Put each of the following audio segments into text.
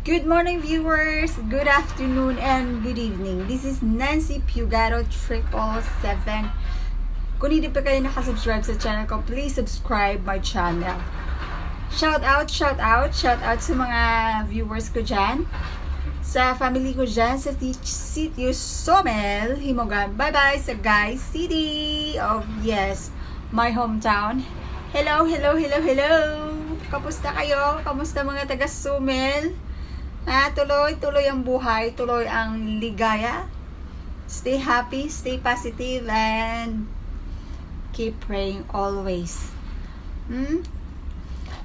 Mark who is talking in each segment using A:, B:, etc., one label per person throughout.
A: Good morning, viewers. Good afternoon and good evening. This is Nancy Pugaro 777. Kung hindi pa kayo nakasubscribe sa channel ko, please subscribe my channel. Shout out sa mga viewers ko dyan. Sa family ko dyan, sa sitio sawmill, Himogan. Bye-bye sa Guys City of, yes, my hometown. Hello. Kamusta kayo? Kamusta mga taga sawmill? Tuloy ang buhay, tuloy ang ligaya. Stay happy, stay positive, and keep praying always.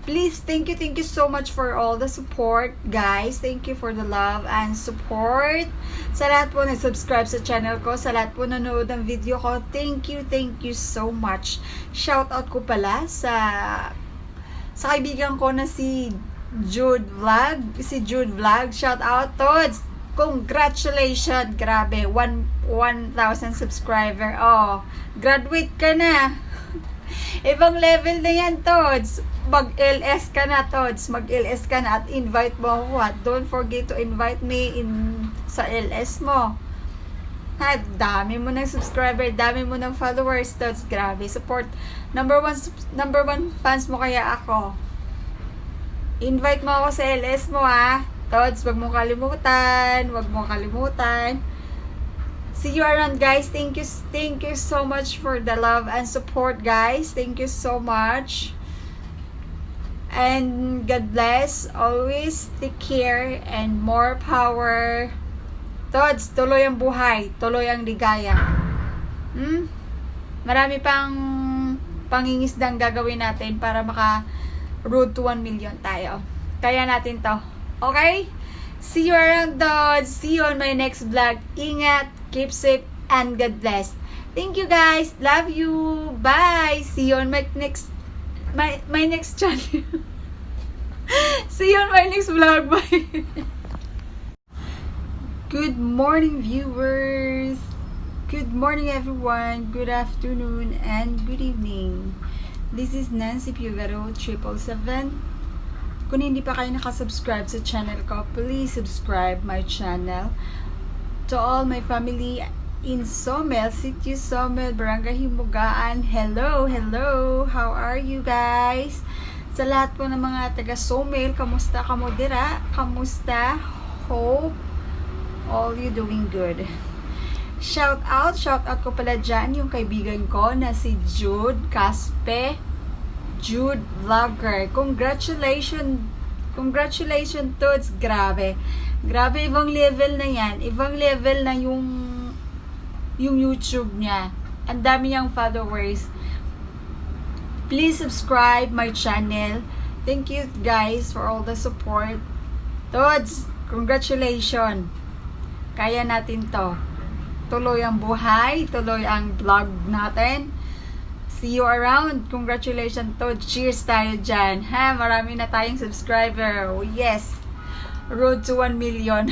A: Please, thank you so much for all the support, guys. Thank you for the love and support. Sa lahat po nag-subscribe sa channel ko, sa lahat po nanood ng video ko, thank you so much. Shout out ko pala sa kaibigan ko na si Jude Vlog. Shout out, Tods. Congratulations. Grabe, 1,000 subscriber. Oh, graduate ka na. Ibang level na yan, Tods. Mag-LS ka na, Tods. Mag-LS ka na at invite mo ako. Don't forget to invite me sa LS mo. Dami mo ng subscriber, dami mo ng followers, Tods. Grabe, support. Number one fans mo kaya ako. Invite mo ako sa LS mo, Tods, wag mo kalimutan. See you around, guys. Thank you so much for the love and support, guys. Thank you so much. And God bless. Always take care and more power. Tods, tuloy ang buhay, tuloy ang ligaya. Marami pang pangingisdang gagawin natin para road to 1 million tayo. Kaya natin to. Okay? See you around, Tods. See you on my next vlog. Ingat, keep safe, and God bless. Thank you, guys. Love you. Bye. See you on my next channel. See you on my next vlog. Bye. Good morning, viewers. Good morning, everyone. Good afternoon and good evening. This is Nancy Pugaro 777. Kung hindi pa kayo nakasubscribe sa channel ko, please subscribe my channel. To all my family in sawmill, sitio sawmill, barangay Himugaan, hello. How are you guys? Sa lahat po ng mga taga sawmill, kamusta kamo dira? Kamusta? Hope all you doing good. Shout out ko pala dyan yung kaibigan ko na si Jude Vlogger. Congratulations, Tods. Grabe, ibang level na yan. Ibang level na yung YouTube niya. Ang dami niyang followers. Please subscribe my channel. Thank you, guys, for all the support. Tods, congratulations. Kaya natin to. Tuloy ang buhay, tuloy ang vlog natin. See you around. Congratulations, Todd. Cheers tayo dyan. Marami na tayong subscriber. Oh, yes. Road to 1 million.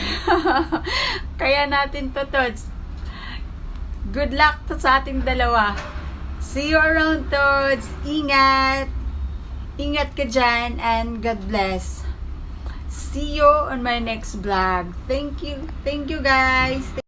A: Kaya natin to, Todd. Good luck to sa ating dalawa. See you around, Todd. Ingat. Ingat ka dyan and God bless. See you on my next vlog. Thank you, guys.